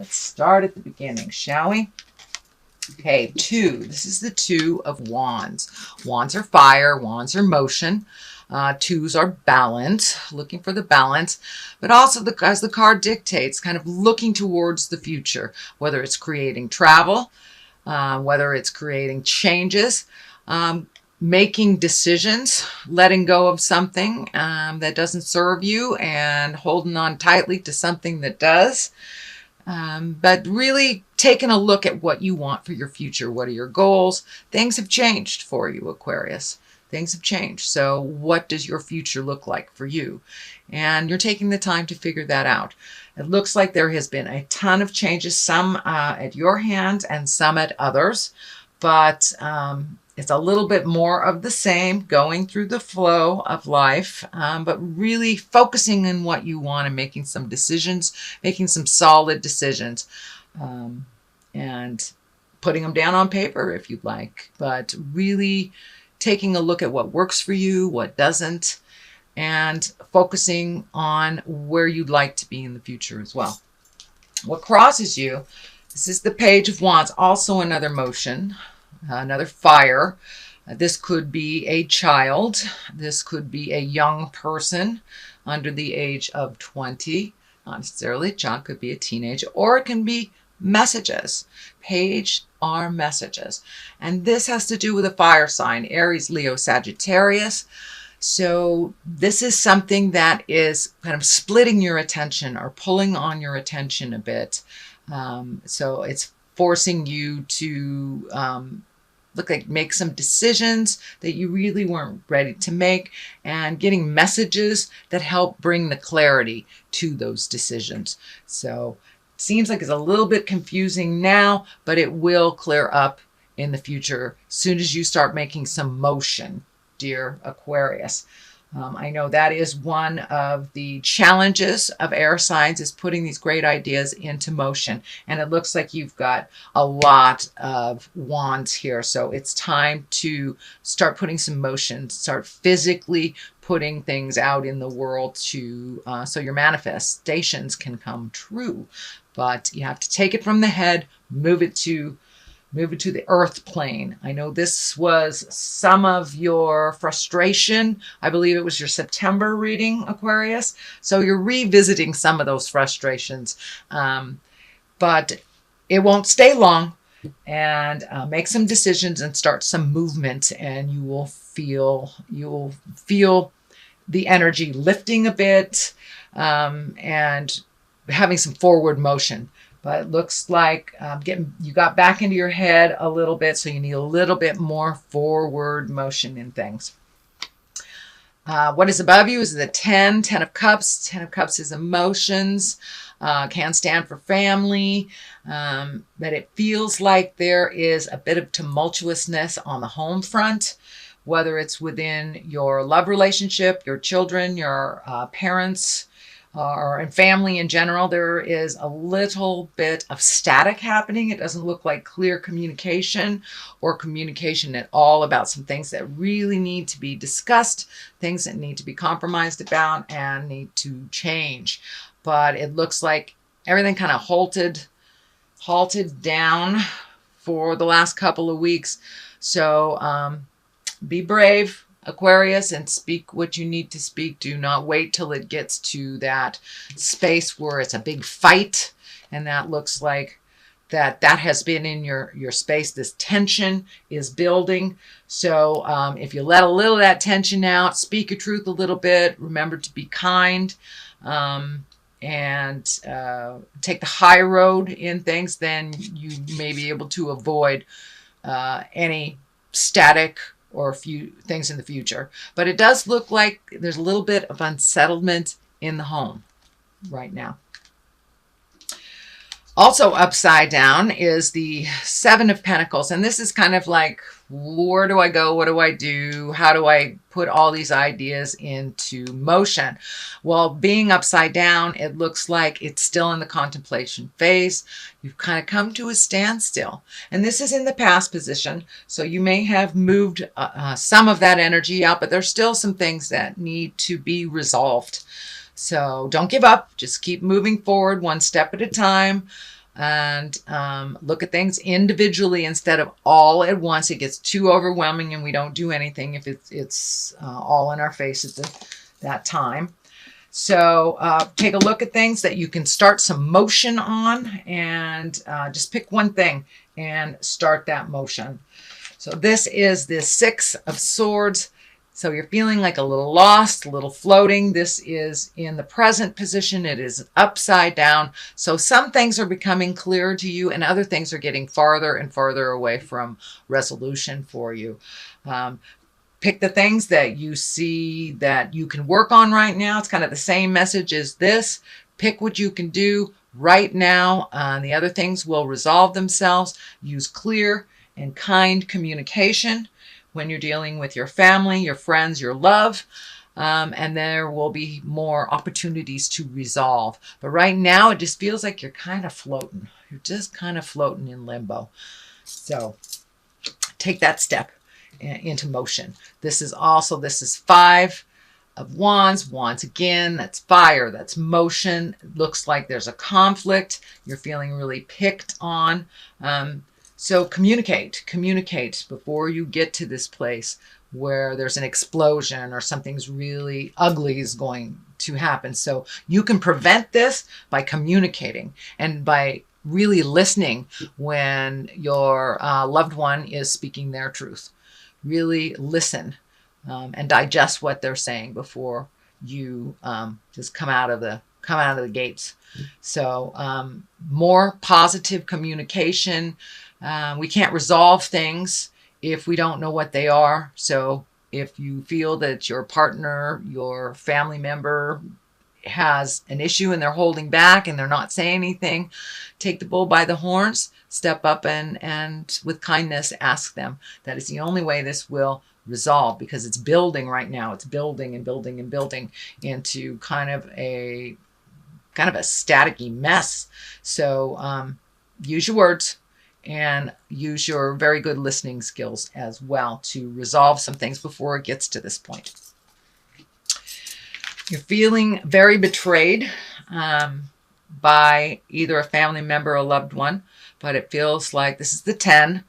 Let's start at the beginning, shall we? Okay, 2. This is the 2 of Wands. Wands are fire. Wands are motion. 2s are balance, looking for the balance, but also, as the card dictates, kind of looking towards the future, whether it's creating travel, whether it's creating changes, making decisions, letting go of something that doesn't serve you and holding on tightly to something that does. But really taking a look at what you want for your future. What are your goals? Things have changed for you, Aquarius. Things have changed. So what does your future look like for you? And you're taking the time to figure that out. It looks like there has been a ton of changes, some at your hand and some at others. But it's a little bit more of the same, going through the flow of life, but really focusing on what you want and making some decisions, making some solid decisions, and putting them down on paper if you'd like, but really taking a look at what works for you, what doesn't, and focusing on where you'd like to be in the future as well. What crosses you, this is the Page of Wands, also another motion, another fire. This could be a child. This could be a young person under the age of 20. Not necessarily a child, could be a teenager, or it can be messages. Page are messages. And this has to do with a fire sign, Aries, Leo, Sagittarius. So this is something that is kind of splitting your attention or pulling on your attention a bit. So it's forcing you to make some decisions that you really weren't ready to make, and getting messages that help bring the clarity to those decisions. So it seems like it's a little bit confusing now, but it will clear up in the future as soon as you start making some motion, dear Aquarius. I know that is one of the challenges of air signs, is putting these great ideas into motion. And it looks like you've got a lot of wands here. So it's time to start putting some motion, start physically putting things out in the world to so your manifestations can come true. But you have to take it from the head, move it to the earth plane. I know this was some of your frustration. I believe it was your September reading, Aquarius. So you're revisiting some of those frustrations. But it won't stay long. And make some decisions and start some movement, and you will feel the energy lifting a bit, and having some forward motion. But it looks like you got back into your head a little bit, so you need a little bit more forward motion in things. What is above you is the 10 of Cups. 10 of Cups is emotions, can stand for family, but it feels like there is a bit of tumultuousness on the home front, whether it's within your love relationship, your children, your parents, or in family in general. There is a little bit of static happening. It doesn't look like clear communication or communication at all about some things that really need to be discussed, things that need to be compromised about and need to change. But it looks like everything kind of halted down for the last couple of weeks. So be brave, Aquarius, and speak what you need to speak. Do not wait till it gets to that space where it's a big fight, and that looks like that has been in your space. This tension is building. So if you let a little of that tension out, speak your truth a little bit, remember to be kind, and take the high road in things, then you may be able to avoid any static or a few things in the future. But it does look like there's a little bit of unsettlement in the home right now. Also upside down is the 7 of Pentacles. And this is kind of like, where do I go? What do I do? How do I put all these ideas into motion? Well, being upside down, it looks like it's still in the contemplation phase. You've kind of come to a standstill. And this is in the past position. So you may have moved some of that energy out, but there's still some things that need to be resolved. So don't give up. Just keep moving forward one step at a time. and look at things individually instead of all at once. It gets too overwhelming and we don't do anything if it's all in our face at that time. So take a look at things that you can start some motion on, and just pick one thing and start that motion. So this is the Six of Swords. So you're feeling like a little lost, a little floating. This is in the present position. It is upside down. So some things are becoming clearer to you and other things are getting farther and farther away from resolution for you. Pick the things that you see that you can work on right now. It's kind of the same message as this. Pick what you can do right now. The other things will resolve themselves. Use clear and kind communication when you're dealing with your family, your friends, your love, and there will be more opportunities to resolve. But right now, it just feels like you're kind of floating. You're just kind of floating in limbo. So take that step into motion. This is Five of Wands. Wands again, that's fire, that's motion. It looks like there's a conflict. You're feeling really picked on. So communicate before you get to this place where there's an explosion or something's really ugly is going to happen. So you can prevent this by communicating and by really listening when your loved one is speaking their truth. Really listen and digest what they're saying before you just come out of the gates. So more positive communication. We can't resolve things if we don't know what they are. So if you feel that your partner, your family member has an issue and they're holding back and they're not saying anything, take the bull by the horns, step up and with kindness ask them. That is the only way this will resolve, because it's building right now. It's building and building and building into kind of a staticky mess. So use your words and use your very good listening skills as well to resolve some things before it gets to this point. You're feeling very betrayed by either a family member or a loved one, but it feels like this is the 10.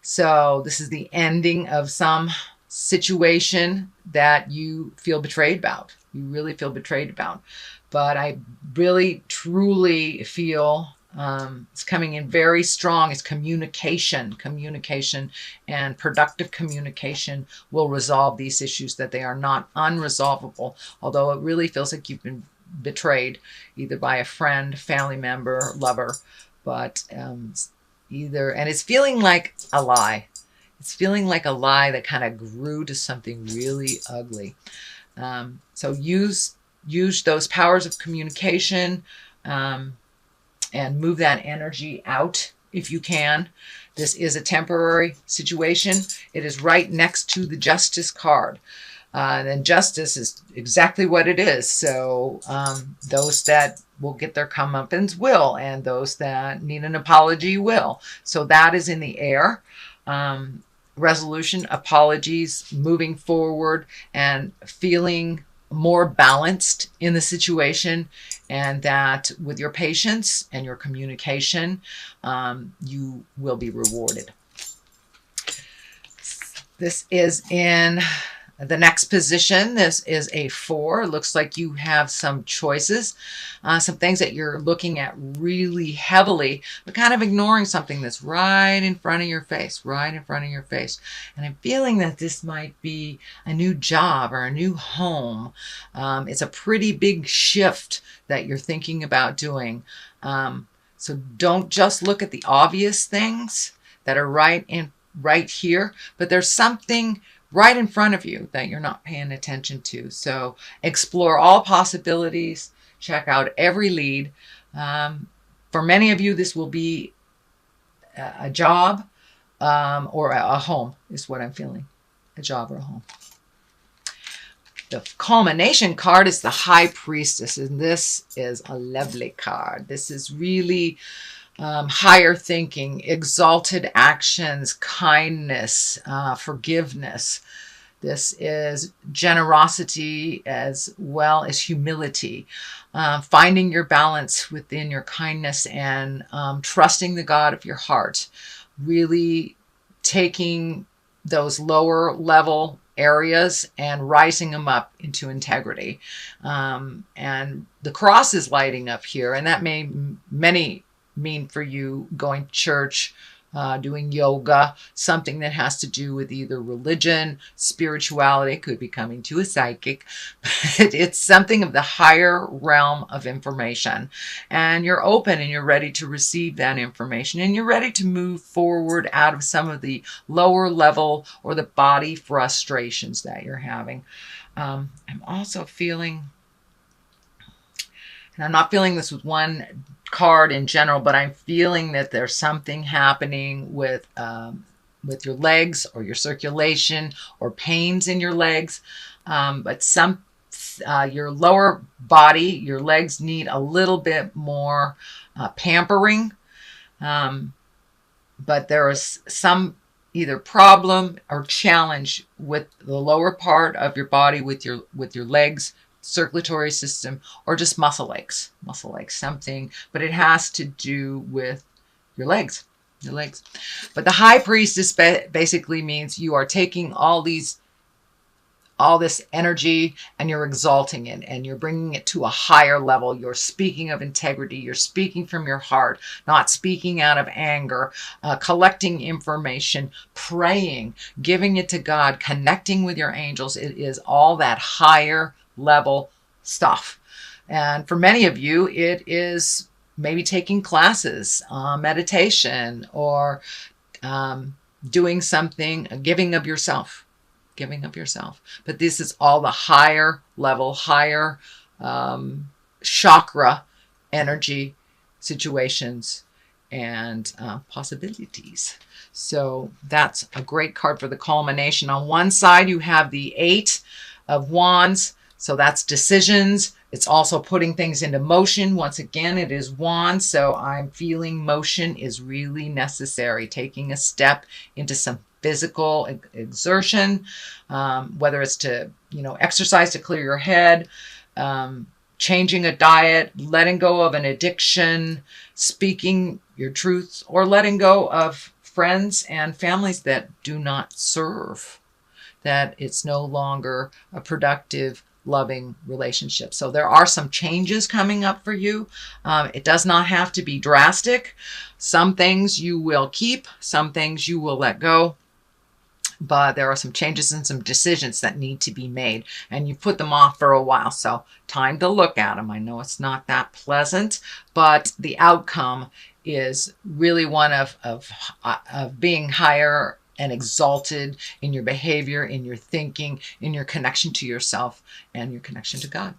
So this is the ending of some situation that you feel betrayed about. You really feel betrayed about. But I really, truly feel it's coming in very strong. It's communication and productive communication will resolve these issues, that they are not unresolvable. Although it really feels like you've been betrayed either by a friend, family member, lover, but and it's feeling like a lie. It's feeling like a lie that kind of grew to something really ugly. So use those powers of communication and move that energy out if you can. This is a temporary situation. It is right next to the Justice card. And justice is exactly what it is. So those that will get their comeuppance will, and those that need an apology will. So that is in the air. Resolution, apologies, moving forward, and feeling more balanced in the situation, and that with your patience and your communication, you will be rewarded. This is in the next position. This is a 4. It looks like you have some choices, some things that you're looking at really heavily, but kind of ignoring something that's right in front of your face, And I'm feeling that this might be a new job or a new home. It's a pretty big shift that you're thinking about doing. So don't just look at the obvious things that are right here, but there's something right in front of you that you're not paying attention to. So explore all possibilities, check out every lead. For many of you, this will be a job or a home is what I'm feeling, a job or a home. The culmination card is the High Priestess, and this is a lovely card. This is really higher thinking, exalted actions, kindness, forgiveness. This is generosity as well as humility, finding your balance within your kindness and trusting the God of your heart, really taking those lower level areas and rising them up into integrity. And the cross is lighting up here, and that may many mean for you going to church, doing yoga, something that has to do with either religion, spirituality, could be coming to a psychic. It's something of the higher realm of information. And you're open and you're ready to receive that information. And you're ready to move forward out of some of the lower level or the body frustrations that you're having. I'm also feeling, and I'm not feeling this with one card in general, but I'm feeling that there's something happening with your legs or your circulation or pains in your legs. But your lower body, your legs need a little bit more pampering. But there is some either problem or challenge with the lower part of your body, with your legs, circulatory system, or just muscle aches, something, but it has to do with your legs. But the high priestess basically means you are taking all this energy and you're exalting it and you're bringing it to a higher level. You're speaking of integrity. You're speaking from your heart, not speaking out of anger, collecting information, praying, giving it to God, connecting with your angels. It is all that higher level stuff. And for many of you, it is maybe taking classes, meditation, or doing something, giving of yourself. But this is all the higher level, higher chakra energy situations and possibilities. So that's a great card for the culmination. On one side, you have the 8 of Wands. So that's decisions. It's also putting things into motion. Once again, it is Wands. So I'm feeling motion is really necessary. Taking a step into some physical exertion, whether it's to, exercise to clear your head, changing a diet, letting go of an addiction, speaking your truth, or letting go of friends and families that do not serve, that it's no longer a productive, loving relationship. So there are some changes coming up for you. It does not have to be drastic. Some things you will keep, some things you will let go. But there are some changes and some decisions that need to be made. And you put them off for a while. So time to look at them. I know it's not that pleasant, but the outcome is really one of being higher and exalted in your behavior, in your thinking, in your connection to yourself and your connection to God.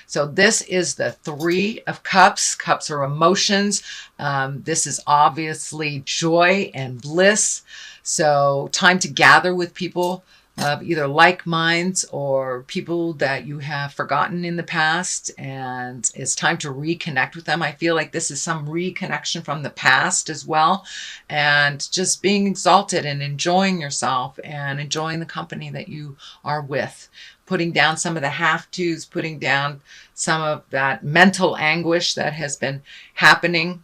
So this is the 3 of Cups. Cups are emotions. This is obviously joy and bliss. So time to gather with people of either like minds or people that you have forgotten in the past, and it's time to reconnect with them. I feel like this is some reconnection from the past as well, and just being exalted and enjoying yourself and enjoying the company that you are with. Putting down some of the have-tos, putting down some of that mental anguish that has been happening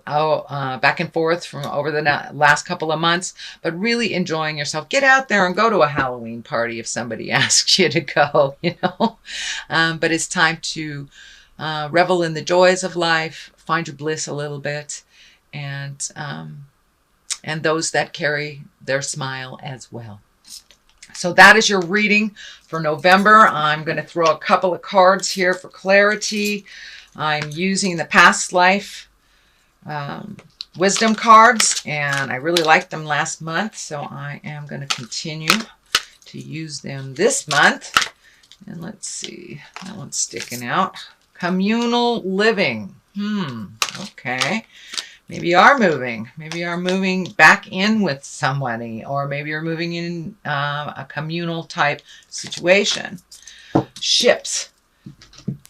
back and forth from over the last couple of months, but really enjoying yourself. Get out there and go to a Halloween party if somebody asks you to go, but it's time to revel in the joys of life, find your bliss a little bit, and those that carry their smile as well. So that is your reading for November. I'm going to throw a couple of cards here for clarity. I'm using the past life wisdom cards, and I really liked them last month, so I am going to continue to use them this month. And let's see, that one's sticking out. Communal living. Okay. Maybe you are moving. Maybe you are moving back in with somebody, or maybe you're moving in a communal type situation. Ships.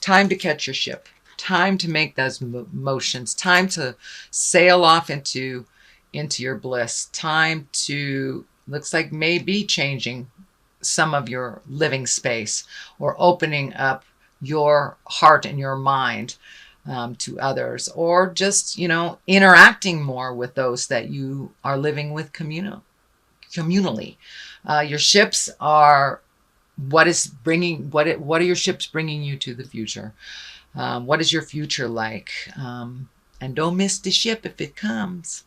Time to catch your ship. Time to make those motions. Time to sail off into your bliss. Time to, looks like maybe changing some of your living space, or opening up your heart and your mind to others, or just, interacting more with those that you are living with communally. Your ships are what are your ships bringing you to the future? What is your future like? And don't miss the ship if it comes.